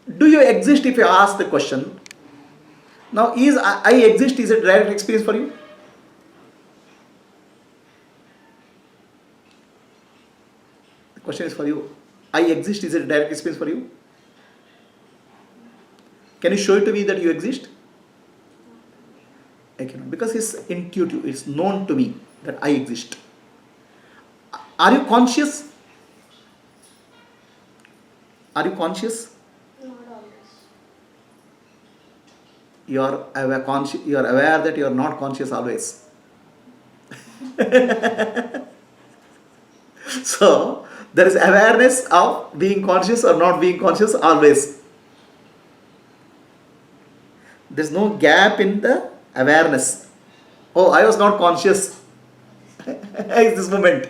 Do you exist if you ask the question? Now, is I exist is a direct experience for you? The question is for you. I exist is a direct experience for you? Can you show it to me that you exist? I cannot, because it's intuitive, it's known to me that I exist. Are you conscious? Are you conscious? Not always. You are aware that you are not conscious always. So there is awareness of being conscious or not being conscious always. There's no gap in the awareness. Oh, I was not conscious. Is this moment.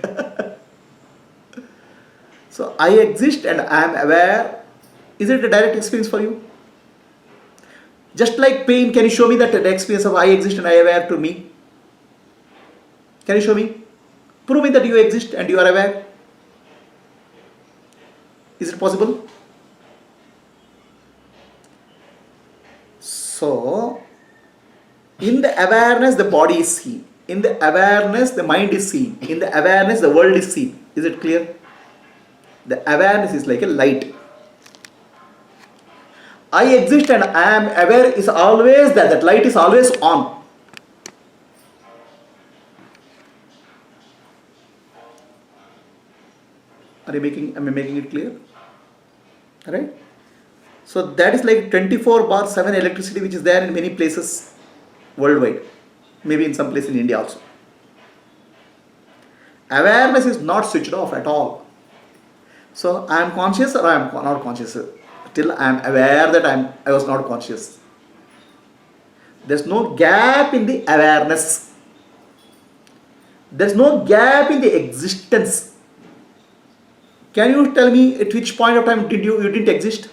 So I exist and I am aware. Is it a direct experience for you? Just like pain, can you show me that the experience of I exist and I am aware to me? Can you show me? Prove me that you exist and you are aware. Is it possible? So, in the awareness, the body is seen. In the awareness, the mind is seen. In the awareness, the world is seen. Is it clear? The awareness is like a light. I exist and I am aware is always there. That light is always on. Am I making it clear? Right? So that is like 24/7 electricity which is there in many places worldwide. Maybe in some place in India also. Awareness is not switched off at all. So I am conscious or I am not conscious. Till I am aware that I was not conscious. There's no gap in the awareness. There's no gap in the existence. Can you tell me at which point of time you didn't exist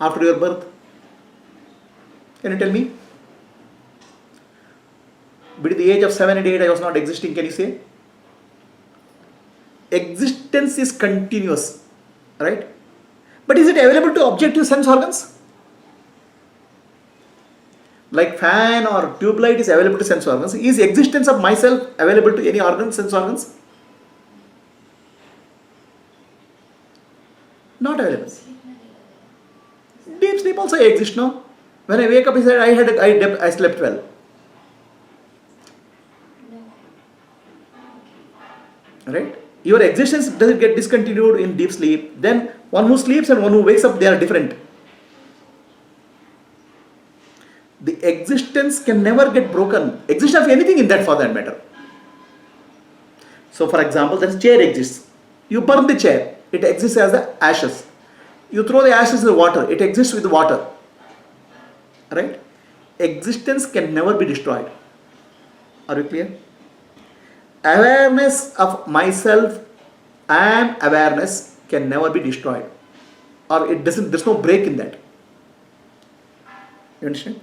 after your birth? Can you tell me? Between the age of 7 and 8 I was not existing, can you say? Existence is continuous, right? But is it available to objective sense organs? Like fan or tube light is available to sense organs. Is existence of myself available to any organ, sense organs? Not available. Deep sleep also exists, no? When I wake up, I said I slept well. Right? Your existence doesn't get discontinued in deep sleep. Then one who sleeps and one who wakes up, they are different. The existence can never get broken. Existence of anything in that for that matter. So for example, that chair exists. You burn the chair. It exists as the ashes. You throw the ashes in the water. It exists with the water. Right? Existence can never be destroyed. Are you clear? Awareness of myself, I am awareness, can never be destroyed. Or it doesn't, there's no break in that. You understand?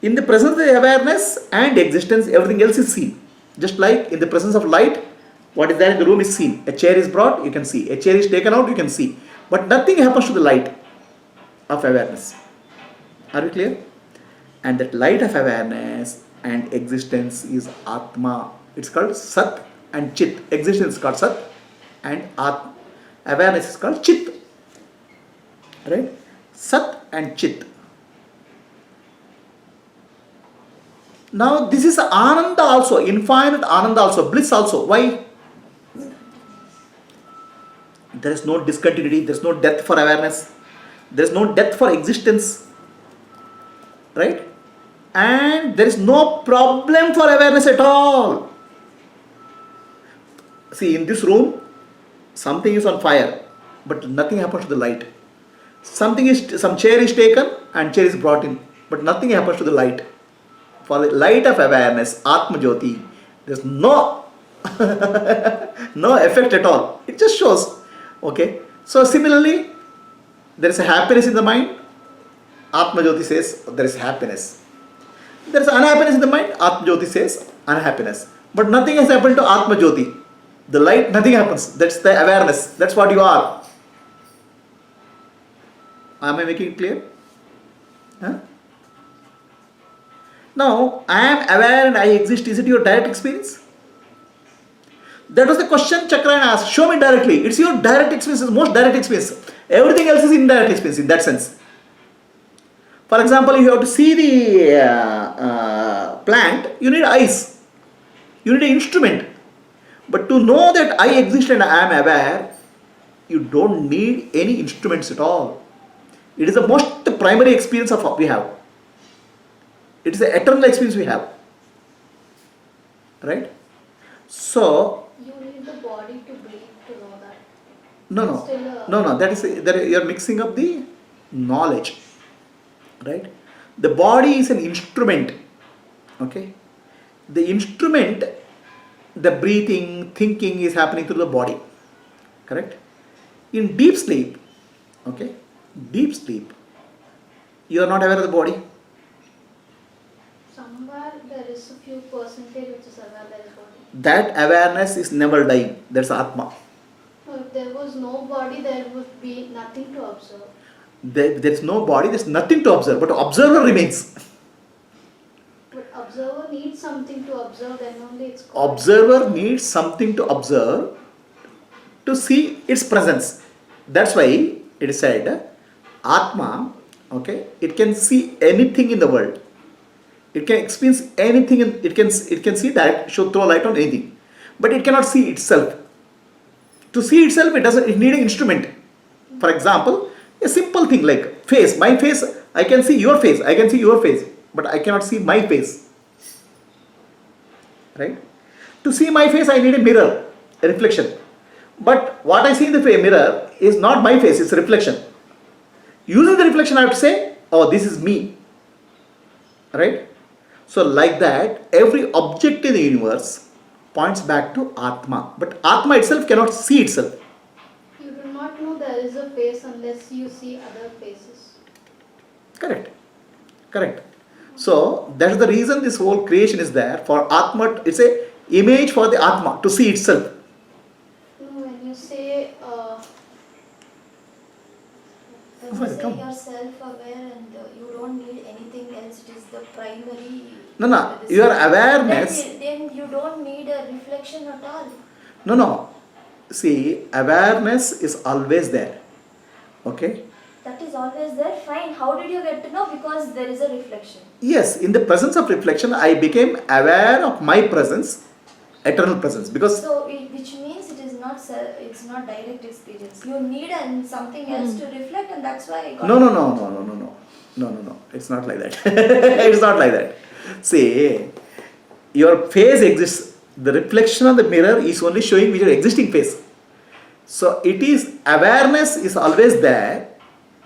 In the presence of the awareness and existence, everything else is seen. Just like in the presence of light, what is there in the room is seen. A chair is brought, you can see. A chair is taken out, you can see. But nothing happens to the light of awareness. Are we clear? And that light of awareness and existence is Atma. It's called Sat and Chit. Existence is called Sat and Atma. Awareness is called Chit. Right? Sat and Chit. Now this is Ananda also, infinite Ananda also, bliss also. Why? There is no discontinuity, there is no death for awareness, there is no death for existence. Right? And there is no problem for awareness at all. See, in this room, something is on fire, but nothing happens to the light. Some chair is taken and chair is brought in, but nothing happens to the light. For the light of awareness, Atma Jyoti, there's no no effect at all. It just shows. Okay. So similarly, there is a happiness in the mind. Atma Jyoti says there is happiness. There is unhappiness in the mind. Atma Jyoti says unhappiness. But nothing has happened to Atma Jyoti. The light, nothing happens. That's the awareness. That's what you are. Am I making it clear? Huh? Now, I am aware and I exist. Is it your direct experience? That was the question Chakrayan asked. Show me directly. It's your direct experience, it's most direct experience. Everything else is indirect experience in that sense. For example, if you have to see the plant, you need eyes. You need an instrument. But to know that I exist and I am aware, you don't need any instruments at all. It is the most primary experience of what we have. It is the eternal experience we have. Right? So, you need the body to breathe to know that. No. That is you are mixing up the knowledge. Right? The body is an instrument. Okay? The instrument, the breathing, thinking is happening through the body. Correct? In deep sleep, okay? Deep sleep, you are not aware of the body. Somewhere there is a few percentage which is aware there is body. That awareness is never dying. That's Atma. So if there was no body, there would be nothing to observe. There's no body, there's nothing to observe, but observer remains. But observer needs something to observe, then only it's called. Observer needs something to observe to see its presence. That's why it is said, Atma, okay, it can see anything in the world. It can experience anything, it can see that, throw light on anything. But it cannot see itself. To see itself, it needs an instrument. For example, a simple thing like face. My face, I can see your face. I can see your face. But I cannot see my face. Right? To see my face, I need a mirror, a reflection. But what I see in the mirror is not my face, it's a reflection. Using the reflection, I have to say, oh, this is me. Right? So like that, every object in the universe points back to Atma. But Atma itself cannot see itself. You do not know there is a face unless you see other faces. Correct. Correct. So that's the reason this whole creation is there. For Atma, it's a image for the Atma to see itself. When you say you're self-aware and you don't need anything else, it is the primary. No. Your awareness. Then you don't need a reflection at all. No. See, awareness is always there. Okay? That is always there. Fine. How did you get to know? Because there is a reflection. Yes, in the presence of reflection, I became aware of my presence, eternal presence. Because so, which means it is not it's not direct experience. You need something else to reflect, and that's why I got. No. It's not like that. It's not like that. See, your face exists. The reflection of the mirror is only showing your existing face. So it is awareness is always there.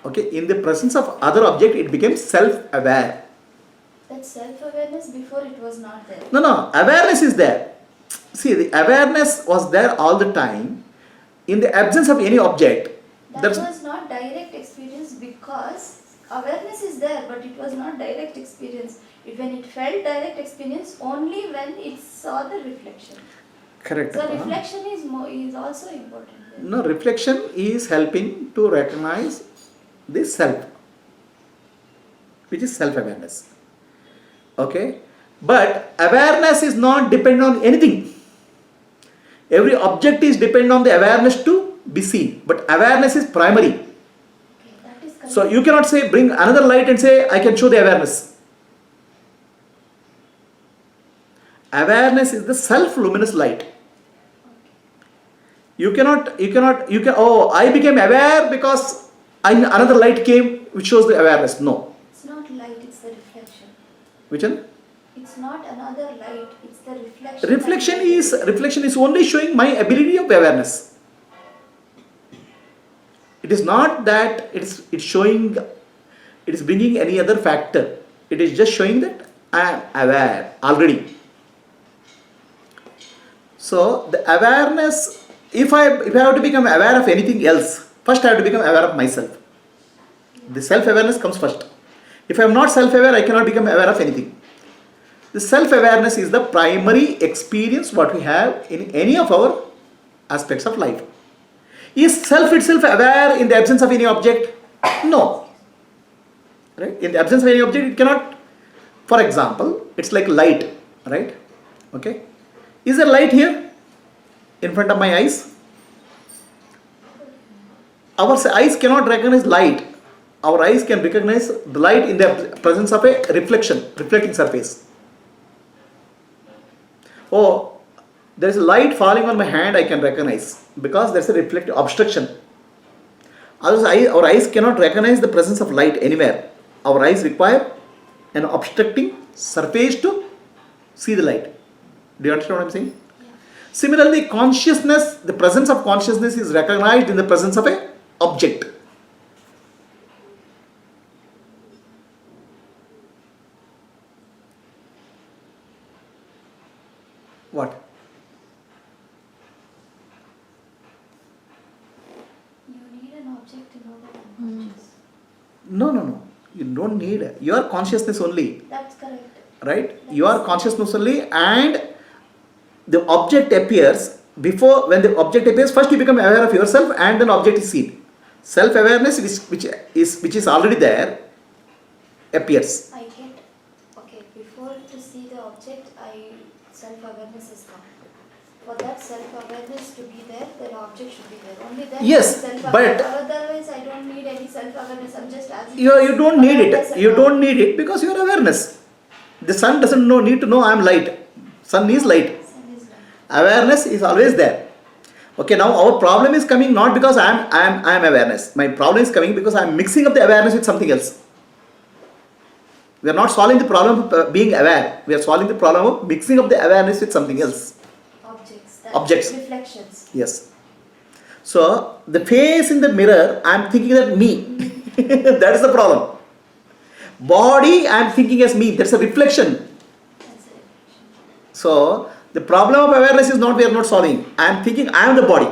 Okay, in the presence of other object, it became self-aware. That self-awareness before it was not there. No, awareness is there. See, the awareness was there all the time. In the absence of any object, that was not direct experience because awareness is there, but it was not direct experience. When it felt direct experience, only when it saw the reflection. Correct. So reflection is also important. There. No, reflection is helping to recognize the self, which is self-awareness. Okay? But awareness is not dependent on anything. Every object is dependent on the awareness to be seen. But awareness is primary. Okay, that is correct. So you cannot say, bring another light and say, I can show the awareness. Awareness is the self-luminous light. You can, I became aware because another light came which shows the awareness. No. It's not light, it's the reflection. Which one? It's not another light, it's the reflection. Reflection is only showing my ability of awareness. It is not that it's showing, it is bringing any other factor. It is just showing that I am aware already. So the awareness, if I have to become aware of anything else, first I have to become aware of myself. The self-awareness comes first. If I am not self-aware, I cannot become aware of anything. The self-awareness is the primary experience what we have in any of our aspects of life. Is self itself aware in the absence of any object? No. Right? In the absence of any object, it cannot. For example, it's like light, right? Okay. Is there light here in front of my eyes? Our eyes cannot recognize light. Our eyes can recognize the light in the presence of a reflecting surface. Oh, there is light falling on my hand, I can recognize because there is a reflective obstruction. Otherwise, our eyes cannot recognize the presence of light anywhere. Our eyes require an obstructing surface to see the light. Do you understand what I am saying? Yeah. Similarly, consciousness, the presence of consciousness is recognized in the presence of a object. What? You need an object in order to be conscious. No. You don't need your consciousness only. That's correct. Right? Your consciousness only, and the object appears. Before, when the object appears, first you become aware of yourself and then object is seen. Self-awareness, which is already there, appears. I get, okay, before to see the object, self-awareness is come. For that self-awareness to be there, the object should be there. Only then Yes, self-awareness. but Otherwise, I don't need any self-awareness. I'm just as you don't need it. You don't need it because you are awareness. The sun doesn't need to know I am light. Sun is light. Sun is light. Awareness is always there. Okay, now our problem is coming not because I am awareness. My problem is coming because I am mixing up the awareness with something else. We are not solving the problem of being aware. We are solving the problem of mixing up the awareness with something else. Objects. Reflections. Yes. So the face in the mirror, I am thinking that me. That is the problem. Body, I am thinking as me. That's a reflection. That's a reflection. So the problem of awareness is not we are not solving. I am thinking I am the body.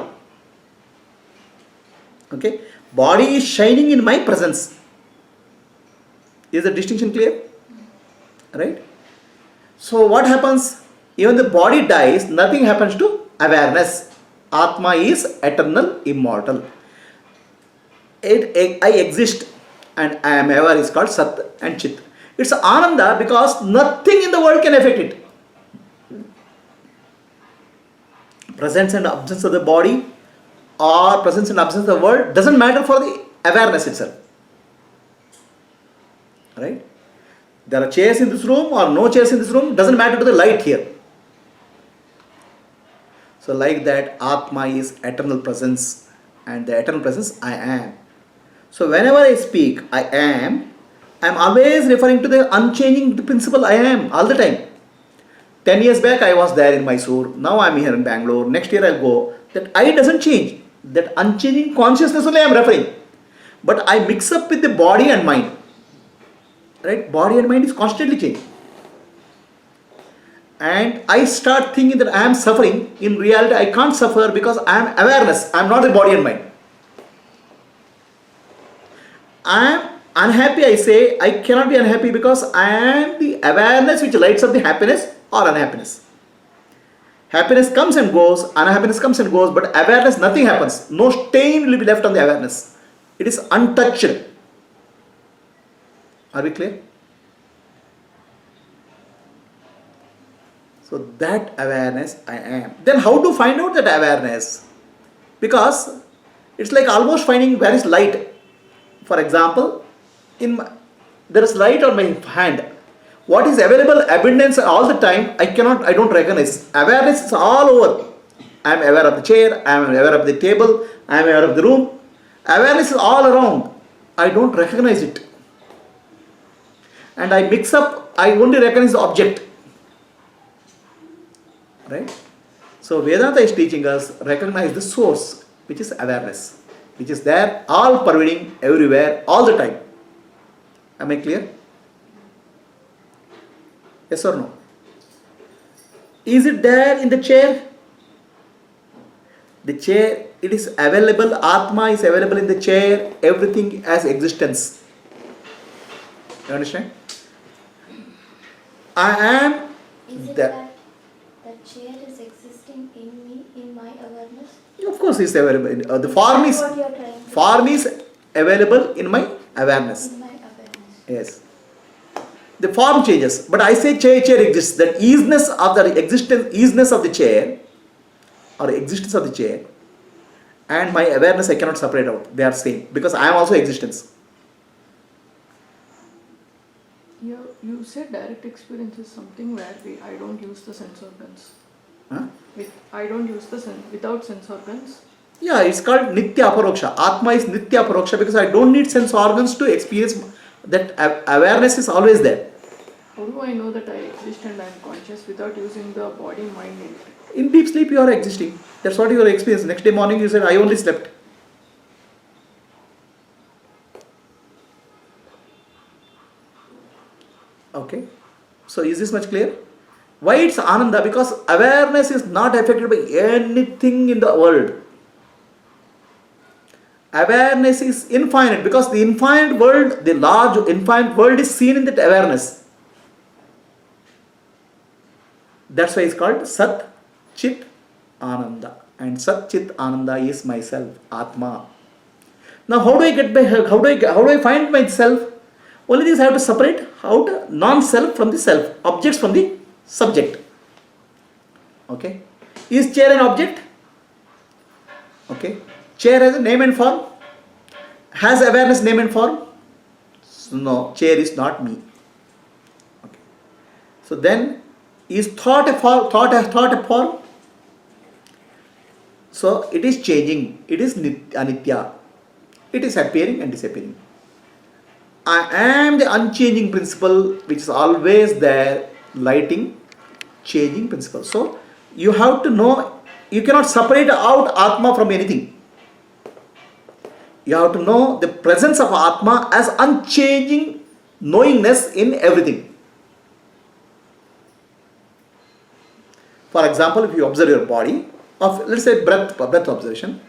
Okay. Body is shining in my presence. Is the distinction clear? Right? So what happens? Even the body dies, nothing happens to awareness. Atma is eternal, immortal. I exist and I am ever is called Sat and Chit. It's Ananda because nothing in the world can affect it. Presence and absence of the body or presence and absence of the world doesn't matter for the awareness itself. Right? There are chairs in this room or no chairs in this room, doesn't matter to the light here. So like that, Atma is eternal presence, and the eternal presence I am. So whenever I speak I am always referring to the unchanging principle I am all the time. 10 years back I was there in Mysore, now I am here in Bangalore, next year I will go. That I doesn't change. That unchanging consciousness only I am referring. But I mix up with the body and mind. Right? Body and mind is constantly changing. And I start thinking that I am suffering. In reality, I can't suffer because I am awareness. I am not the body and mind. I am unhappy, I say. I cannot be unhappy because I am the awareness which lights up the happiness or unhappiness. Happiness comes and goes, unhappiness comes and goes, but awareness, nothing happens. No stain will be left on the awareness. It is untouched. Are we clear? So that awareness I am. Then how to find out that awareness? Because it's like almost finding where is light. For example, there is light on my hand. What is available, abundance all the time, I don't recognize. Awareness is all over. I am aware of the chair, I am aware of the table, I am aware of the room. Awareness is all around. I don't recognize it. And I mix up, I only recognize the object. Right? So Vedanta is teaching us recognize the source, which is awareness, which is there, all pervading, everywhere, all the time. Am I clear? Yes or no? Is it there in the chair? The chair, it is available, Atma is available in the chair, everything has existence. You understand? I am Is it that. that chair is existing in me, in my awareness? Of course, it's available. The form is What you are trying to form is available in my awareness. In my awareness. Yes. The form changes, but I say chair exists. That easiness of the easiness of the chair, or existence of the chair, and my awareness I cannot separate out. They are same because I am also existence. You said direct experience is something where I don't use the sense organs. Huh? I don't use without sense organs. Yeah, it's called Nitya Aparoksha. Atma is Nitya Aparoksha because I don't need sense organs to experience that awareness is always there. How do I know that I exist and I am conscious without using the body, mind, and In deep sleep you are existing. That's what you are experiencing. Next day morning you said, I only slept. Okay. So is this much clear? Why it's Ananda? Because awareness is not affected by anything in the world. Awareness is infinite because the infinite world, the large infinite world is seen in that awareness. That's why it's called Sat Chit Ananda. And Sat Chit Ananda is myself, Atma. Now how do I find myself? Only thing is I have to separate out non-self from the self, objects from the subject. Okay. Is chair an object? Okay. Chair has a name and form. Has awareness name and form? No, chair is not me. Okay. So then, is thought a form? So it is changing. It is anitya. It is appearing and disappearing. I am the unchanging principle which is always there, lighting, changing principle. So you have to know, you cannot separate out Atma from anything. You have to know the presence of Atma as unchanging knowingness in everything. For example, if you observe your body, let's say breath observation.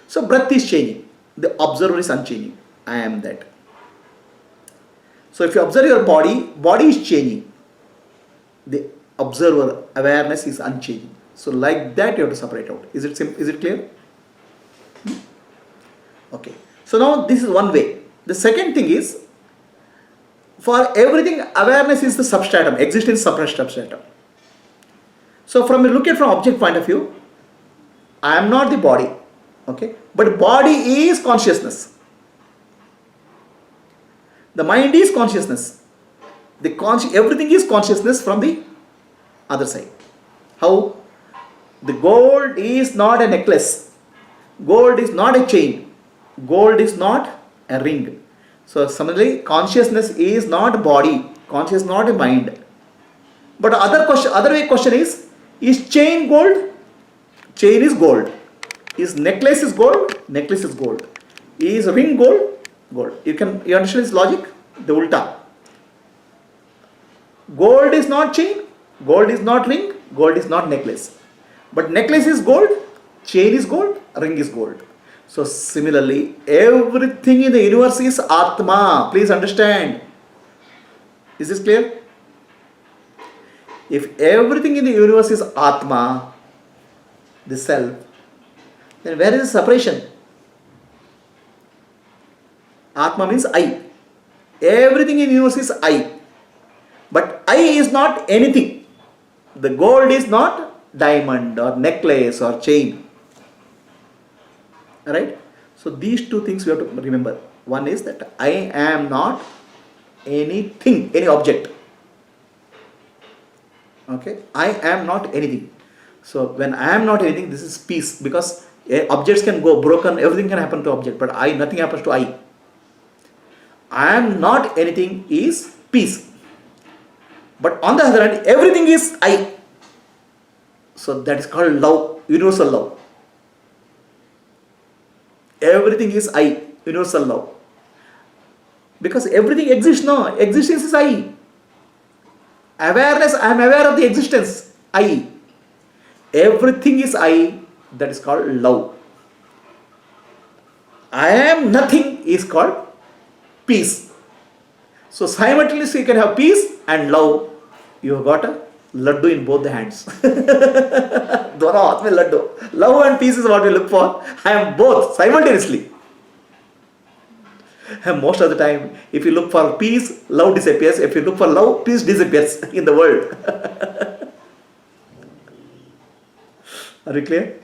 So breath is changing. The observer is unchanging. I am that. So if you observe your body is changing. The observer awareness is unchanging. So like that you have to separate out. Is it clear? Okay. So now this is one way. The second thing is, for everything awareness is the substratum, existence substratum. So from look at from object point of view, I am not the body. Okay. But body is consciousness. The mind is consciousness. Everything is consciousness from the other side. How? The gold is not a necklace. Gold is not a chain. Gold is not a ring. So similarly, consciousness is not body. Consciousness is not a mind. But other way question is chain gold? Chain is gold. Is necklace is gold? Necklace is gold. Is ring gold? Gold. You understand this logic? The ulta. Gold is not chain, gold is not ring, gold is not necklace. But necklace is gold, chain is gold, ring is gold. So similarly, everything in the universe is Atma. Please understand. Is this clear? If everything in the universe is Atma, the self, then where is the separation? Atma means I. Everything in the universe is I. But I is not anything. The gold is not diamond or necklace or chain. Alright? So these two things we have to remember. One is that I am not anything, any object. Okay? I am not anything. So when I am not anything, this is peace, because objects can go broken, everything can happen to object, but nothing happens to I. I am not anything is peace. But on the other hand, everything is I. So that is called love, universal love. Everything is I, universal love. Because everything exists now. Existence is I. Awareness, I am aware of the existence, I. Everything is I, that is called love. I am nothing is called peace. So simultaneously you can have peace and love. You have got a laddu in both the hands. Dono haath mein laddu. Love and peace is what we look for. I am both simultaneously. And most of the time, if you look for peace, love disappears. If you look for love, peace disappears in the world. Are you clear?